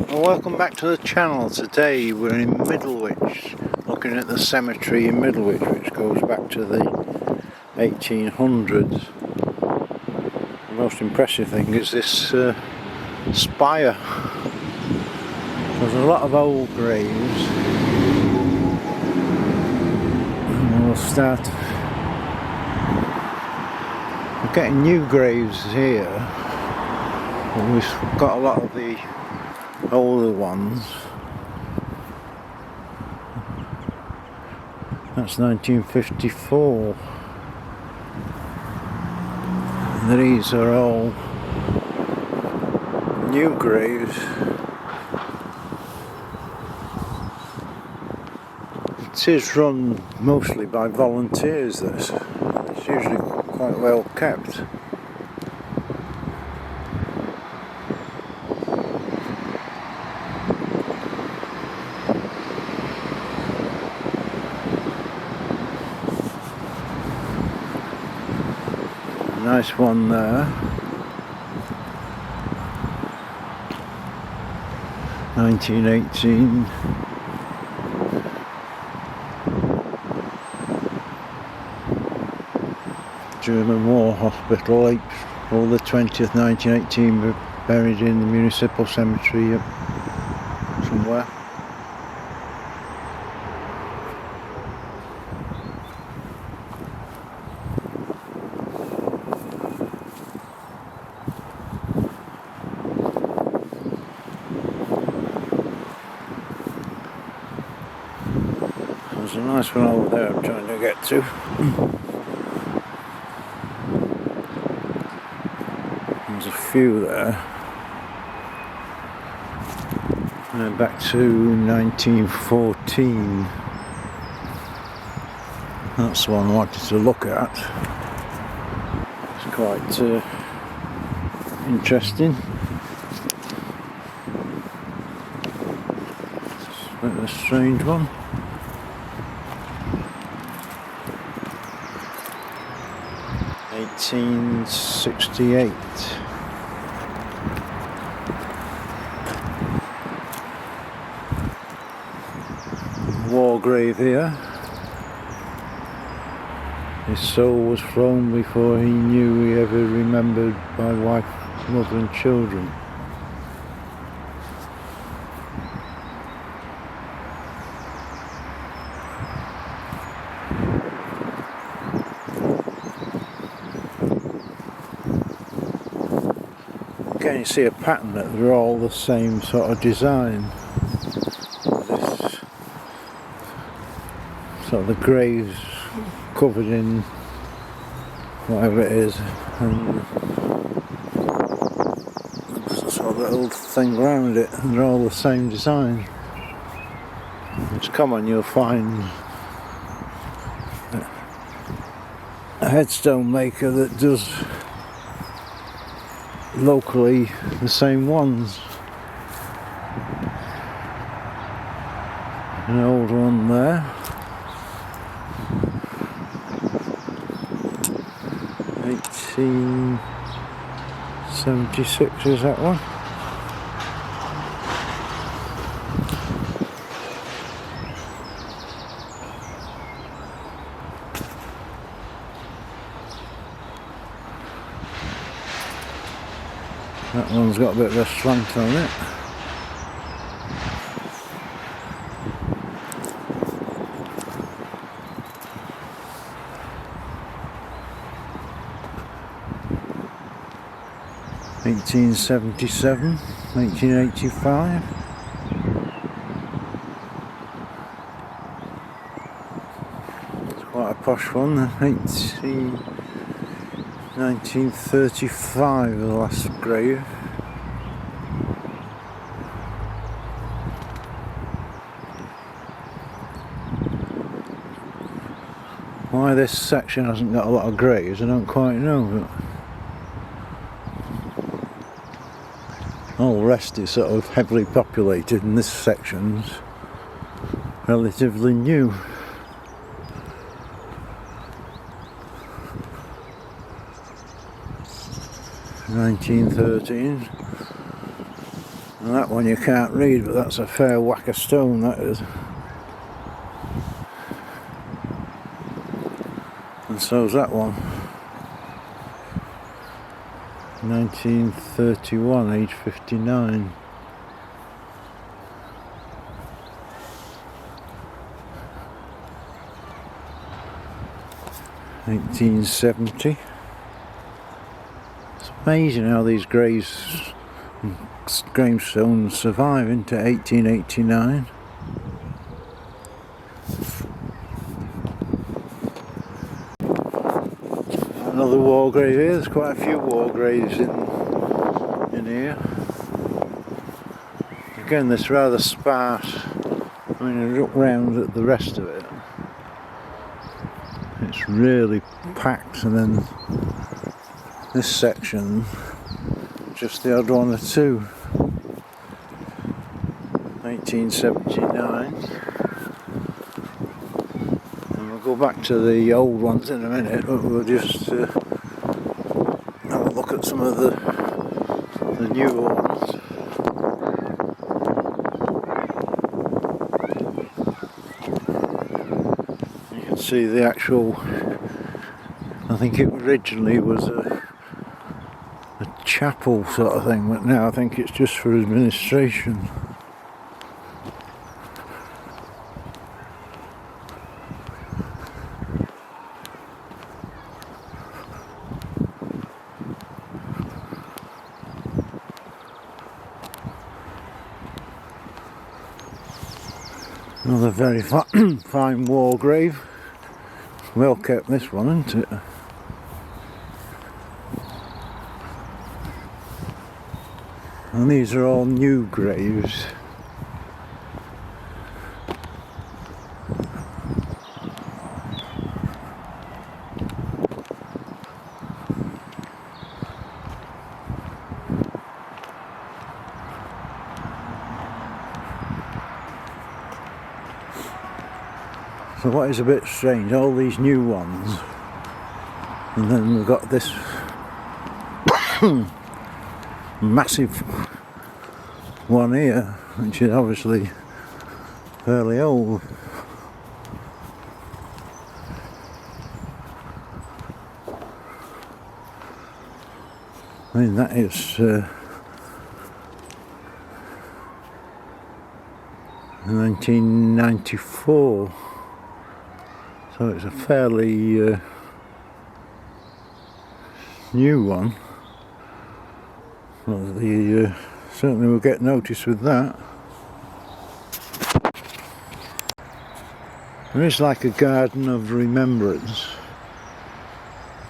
Well, welcome back to the channel. Today we're in Middlewich, looking at the cemetery in Middlewich, which goes back to the 1800s. The most impressive thing is this spire. There's a lot of old graves, and we'll start. We're getting new graves here, but we've got a lot of the older ones. That's 1954. And these are all new graves. It is run mostly by volunteers, this. It's usually quite well kept. Nice one there. 1918. German War Hospital, April the 20th, 1918, were buried in the municipal cemetery somewhere. There's a nice one over there I'm trying to get to. There's a few there. And back to 1914. That's the one I wanted to look at. It's quite interesting. It's a bit of a strange one. (1868). War grave here. His soul was flown before he knew he ever remembered by wife, mother and children. Again, you see a pattern that they're all the same sort of design. This sort of the graves covered in whatever it is, and sort of little thing around it, and they're all the same design. It's common, you'll find a headstone maker that does locally the same ones. An old one there. 1876 is that one. That one's got a bit of a slant on it. (1877), 1985. It's quite a posh one. 1935, the last grave. Why this section hasn't got a lot of graves, I don't quite know, but all the rest is sort of heavily populated, and this section's relatively new. 1913, And that one you can't read, but that's a fair whack of stone, that is. And so's that one. 1931, age 59. $1870. It's amazing how these gravestones survive into 1889. Another war grave here. There's quite a few war graves in here. Again, this rather sparse. I mean, I look round at the rest of it. It's really packed, and then this section, just the odd one or two. 1879. And we'll go back to the old ones in a minute, but we'll just have a look at some of the newer ones. You can see the actual, I think it originally was a chapel sort of thing, but now I think it's just for administration. Another very fine war grave. Well kept, this one, isn't it? And these are all new graves. So what is a bit strange, all these new ones, and then we've got this massive one here, which is obviously fairly old. I mean, that is 1994. So it's a fairly new one. Well, certainly will get noticed with that. There is like a garden of remembrance,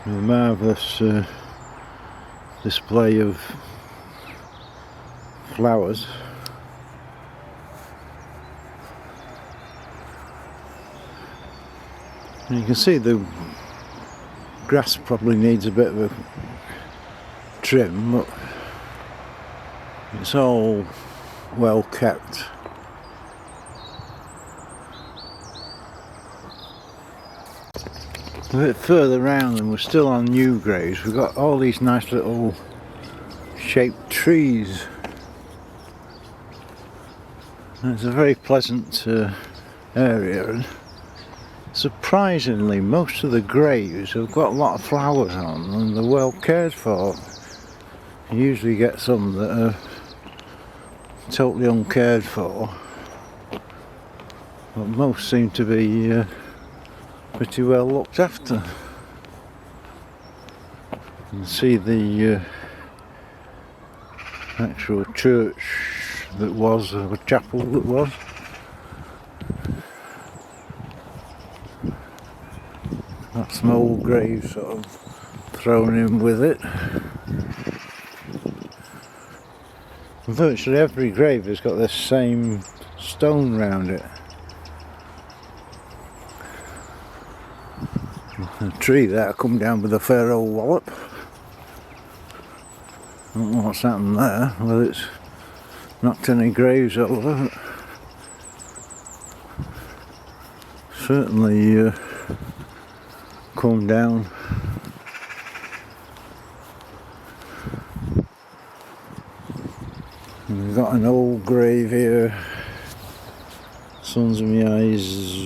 a marvellous display of flowers. And you can see the grass probably needs a bit of a trim, but it's all well kept. A bit further round, and we're still on new graves. We've got all these nice little shaped trees. And it's a very pleasant area. Surprisingly, most of the graves have got a lot of flowers on, and they're well cared for. You usually get some that are totally uncared for, but most seem to be pretty well looked after. You can see the actual church that was, or chapel that was. Got some old graves sort of thrown in with it. Virtually every grave has got this same stone round it. A tree there come down with a fair old wallop. I don't know what's happened there, whether it's knocked any graves over. Certainly come down. And we've got an old grave here. Sons of my eyes,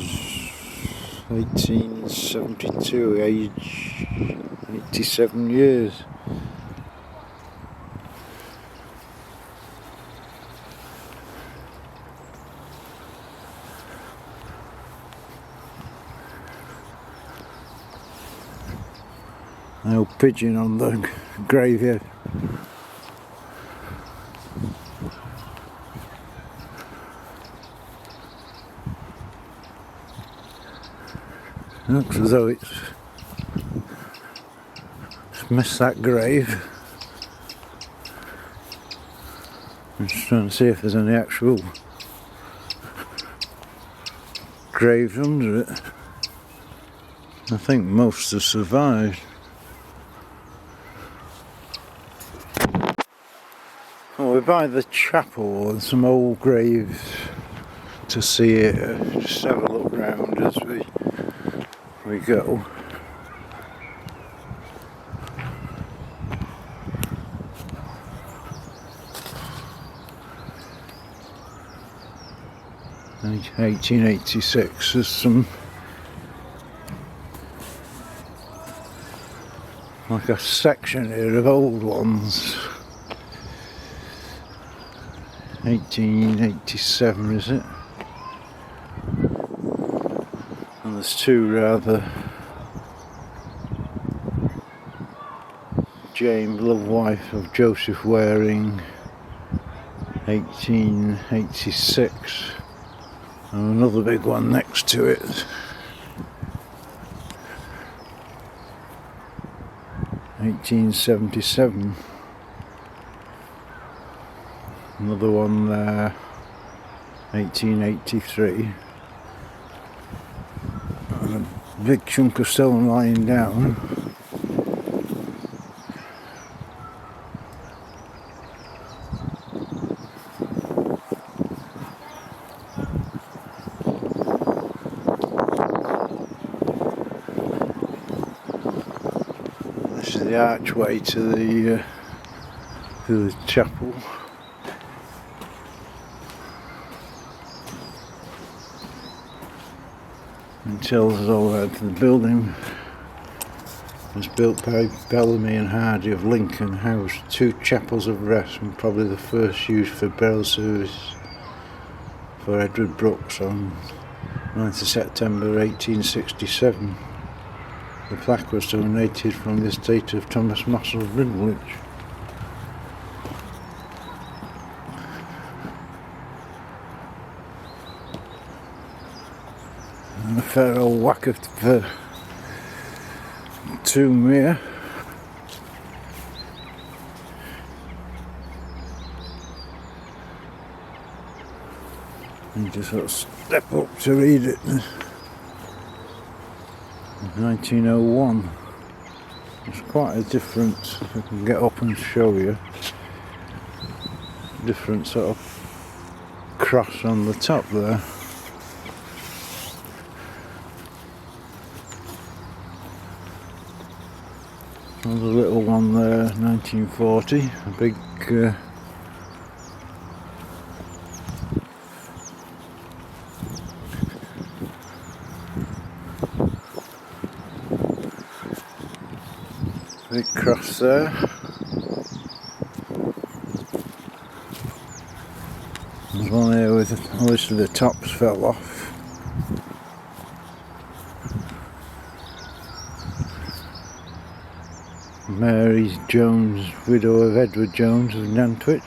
1872, age 87 years. An old pigeon on the grave here. Looks as though it's missed that grave. I'm just trying to see if there's any actual graves under it. I think most have survived. Oh, we're by the chapel and some old graves to see it. Just have a look round as we go. In 1886, there's some like a section here of old ones. 1887 is it? And there's two rather. James, love wife of Joseph Waring, 1886, and another big one next to it. 1877. Another one there, 1883. And a big chunk of stone lying down. This is the archway to the chapel. It tells us all about the building. It was built by Bellamy and Hardy of Lincoln, housed two chapels of rest and probably the first used for burial service for Edward Brooks on 9th of September 1867. The plaque was donated from the estate of Thomas Moss of Middlewich. And a fair old whack of the tomb here. You just sort of step up to read it. 1901. It's quite a different, if I can get up and show you, different sort of cross on the top there. Another little one there, 1940, a big big cross there. There's one here with obviously the tops fell off. Mary Jones, widow of Edward Jones of Nantwich.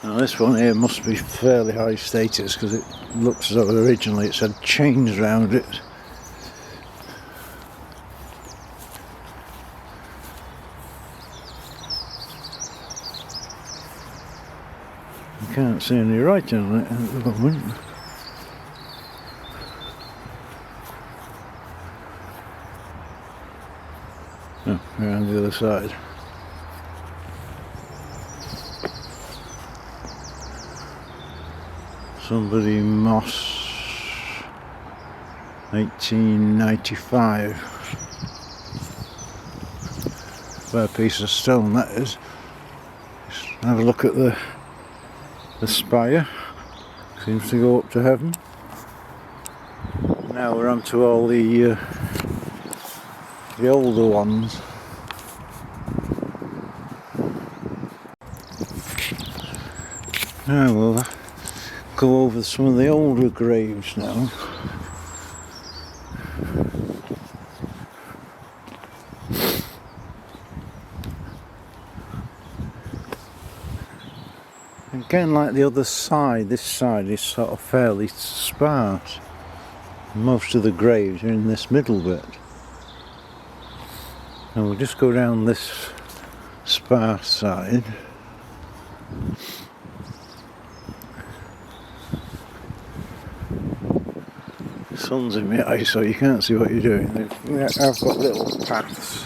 Now this one here must be fairly high status because it looks as though originally it's had chains around it. You can't see any writing on it at the moment. Oh, around the other side. Somebody Moss, 1895. Fair piece of stone that is. Just have a look at the spire. Seems to go up to heaven. Now we're on to all the older ones. Now we'll go over some of the older graves now. Again, like the other side, this side is sort of fairly sparse. Most of the graves are in this middle bit. And we'll just go down this sparse side. The sun's in my eye, so you can't see what you're doing. I've got little paths.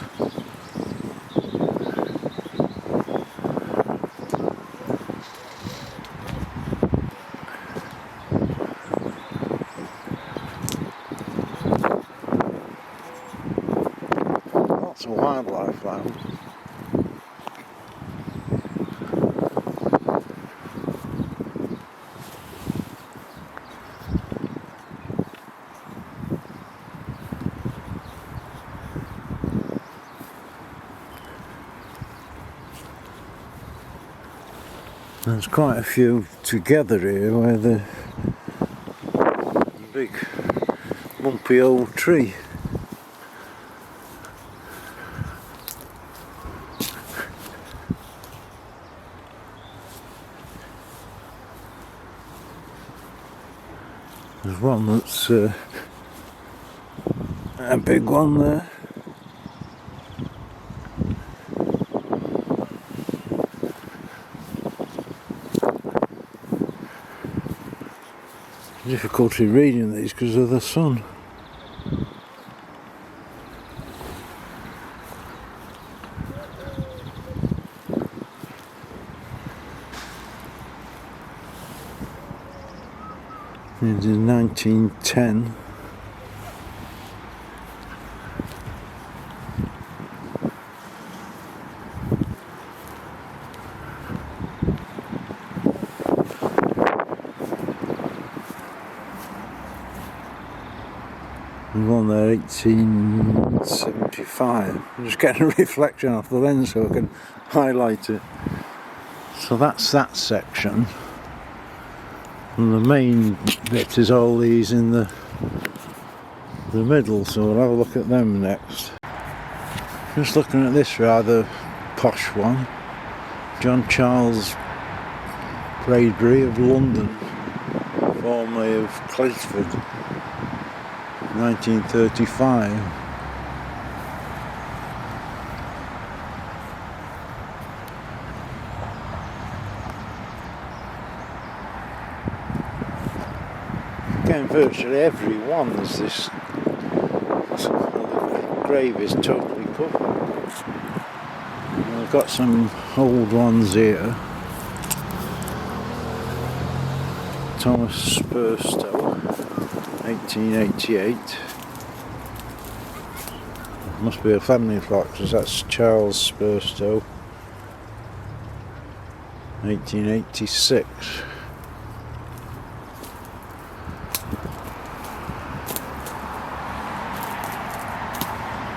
Lots of wildlife around. There's quite a few together here where the big lumpy old tree. There's one that's a big one there. Difficulty reading these because of the sun. It's in 1910. And one there, 1875. I'm just getting a reflection off the lens so I can highlight it. So that's that section. And the main bit is all these in the middle, so we'll have a look at them next. Just looking at this rather posh one. John Charles Braidbury of London, formerly of Clisford, 1935. Again, virtually every one is this. The grave is totally covered. I've got some old ones here. Thomas Spurstow, 1888. Must be a family plot because that's Charles Spurstow, 1886.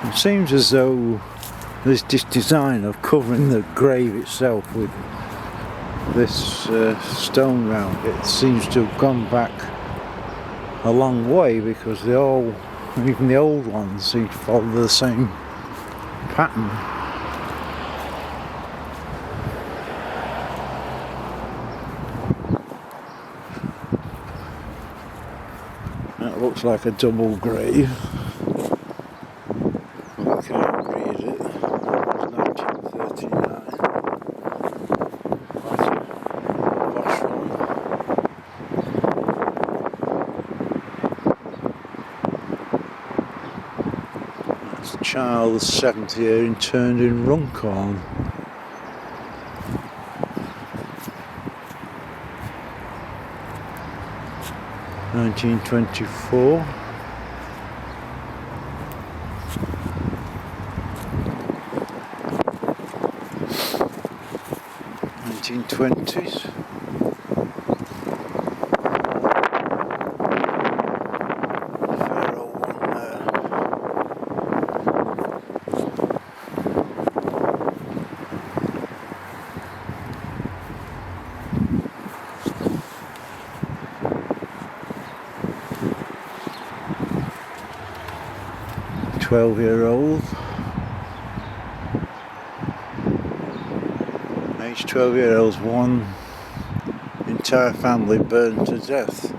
It seems as though there's this design of covering the grave itself with this stone round it seems to have gone back a long way, because they all, even the old ones, seem to follow the same pattern. That looks like a double grave. I can't read it. 1939. Quite a posh one. That's Charles 70 here interned in Runcorn. (1924). 1920s. Fair old one there. "12-year-old. Aged 12-year-olds, one entire family burned to death."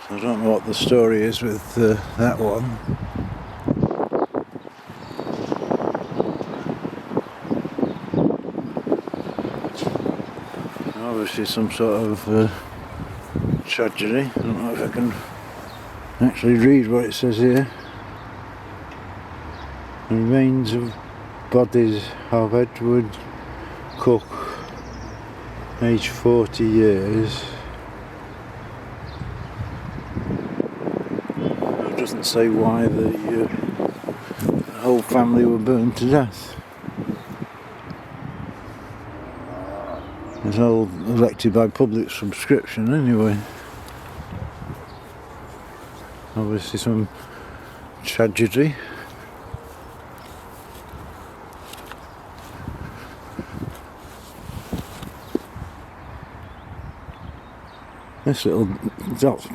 So I don't know what the story is with that one. Obviously some sort of tragedy. I don't know if I can actually read what it says here. "The remains of bodies of Edward Cook, aged 40 years. It doesn't say why the whole family were burned to death. It's all elected by public subscription anyway. Obviously some tragedy. This little dot's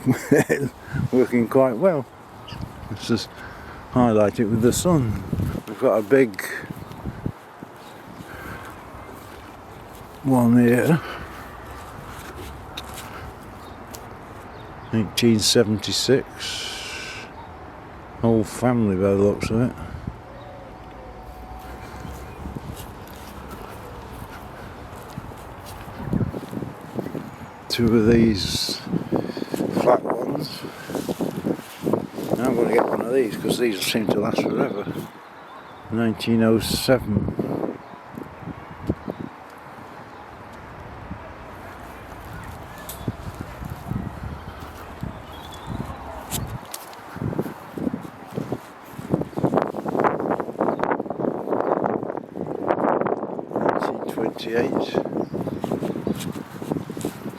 working quite well. Let's just highlight it with the sun. We've got a big one here. 1876. Whole family by the looks of it. Two of these flat ones. Now I'm going to get one of these because these seem to last forever. 1907.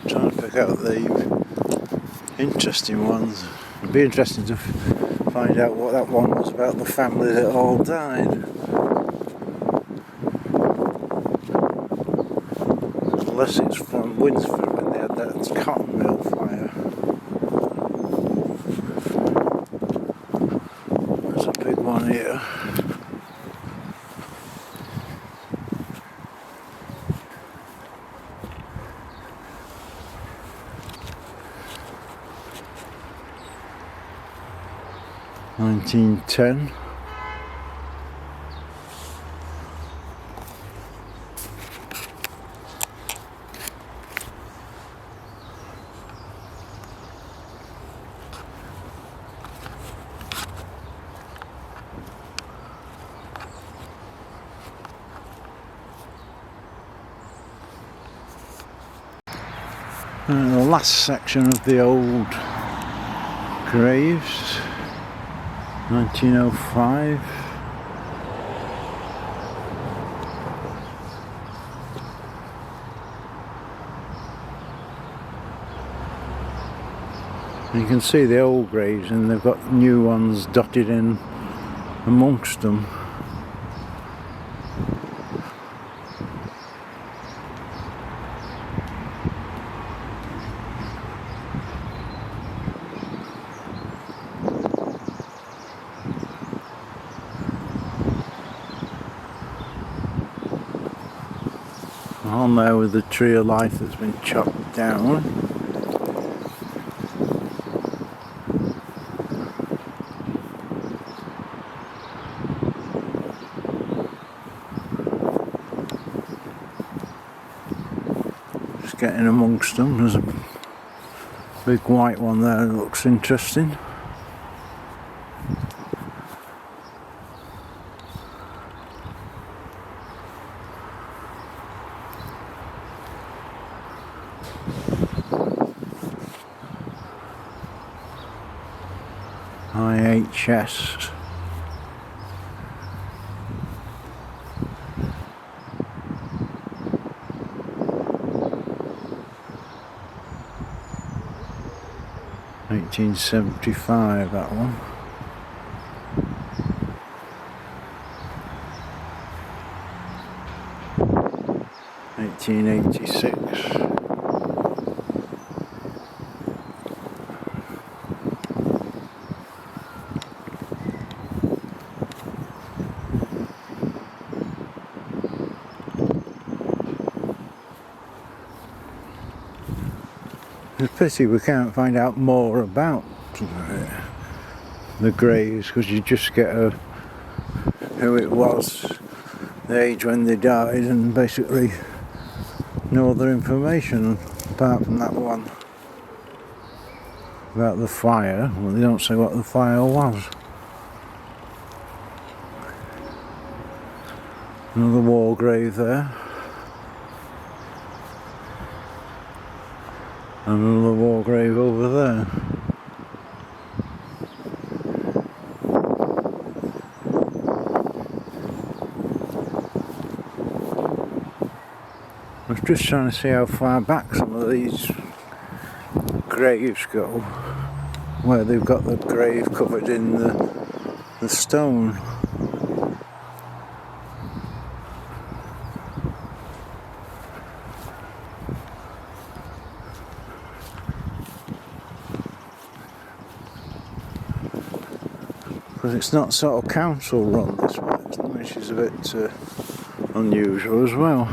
Trying to pick out the interesting ones. It'd be interesting to find out what that one was about, the family that all died. Unless it's from Winsford when they had that cotton mill fire. There's a big one here. $19.10. And the last section of the old graves. 1905. You can see the old graves and they've got new ones dotted in amongst them. On there with the tree of life that's been chopped down. Just getting amongst them. There's a big white one there that looks interesting. IHS. 1875, that one. (1886). It's a pity we can't find out more about the graves, because you just get who it was, the age when they died, and basically no other information apart from that one about the fire. Well, they don't say what the fire was. Another war grave there. And another war grave over there. I was just trying to see how far back some of these graves go, where they've got the grave covered in the stone. Because it's not sort of council run this way, which is a bit unusual as well.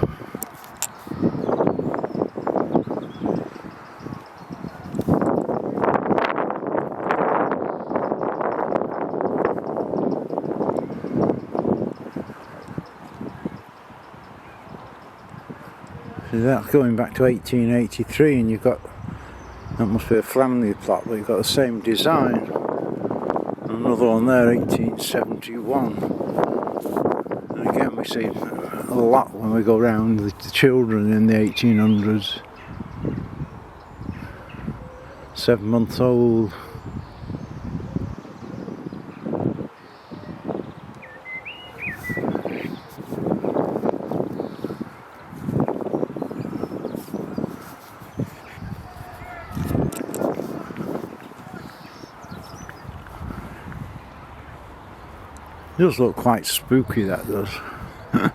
See, that's going back to 1883, and you've got, that must be a family plot, but you've got the same design. Another one there, 1871. And again, we see a lot when we go round the children in the 1800s. 7 months old. It does look quite spooky, that does. I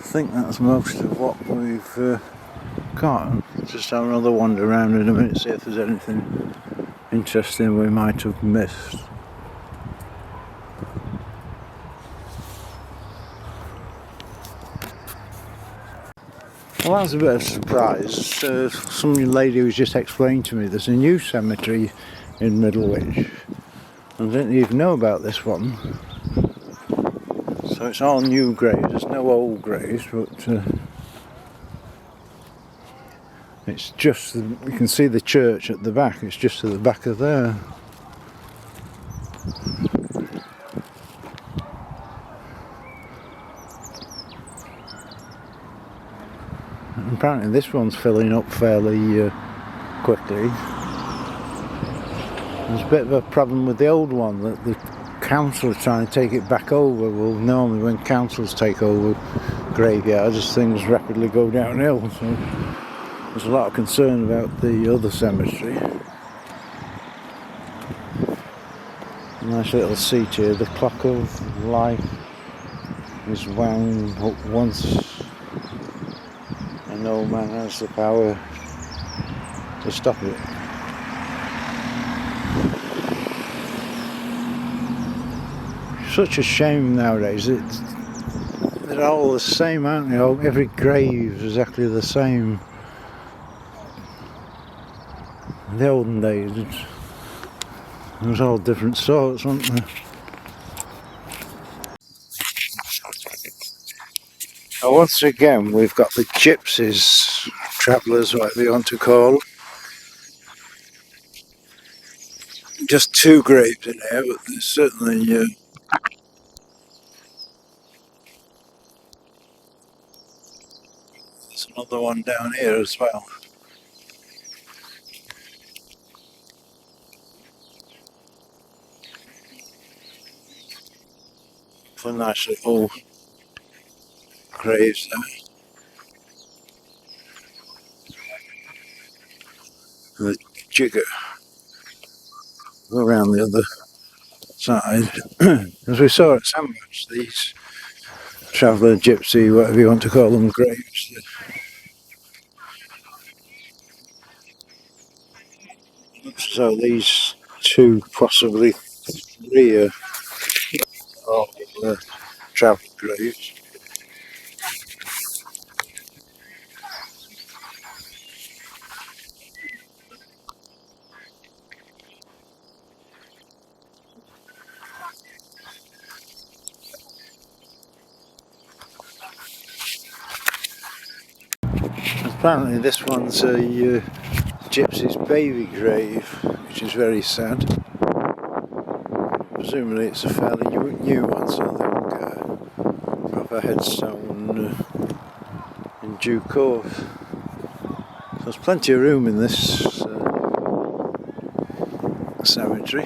think that's most of what we've got. Just have another wander around in a minute, see if there's anything interesting we might have missed. Well, that was a bit of a surprise. Some lady was just explaining to me there's a new cemetery in Middlewich. I didn't even know about this one. So it's all new graves, there's no old graves, but it's just, you can see the church at the back, it's just at the back of there. Apparently this one's filling up fairly quickly. There's a bit of a problem with the old one, that the council are trying to take it back over. Well, normally when councils take over graveyards, things rapidly go downhill, so there's a lot of concern about the other cemetery. Nice little seat here. The clock of life is wound up once, and no man has the power to stop it. Such a shame nowadays. They're all the same, aren't they? Every grave is exactly the same. In the olden days, it was all different sorts, weren't they? Now, once again, we've got the gypsies, travellers, whatever you want to call. Just two graves in here, but there's certainly there's another one down here as well. It's a nice little graves there. The jigger around the other side. As we saw at Sandwich, these traveller, gypsy, whatever you want to call them, graves. So these two, possibly three, are all traveller graves. Apparently this one's a gypsy's baby grave, which is very sad. Presumably it's a fairly new one, so they'll get a proper headstone in due course. So there's plenty of room in this cemetery.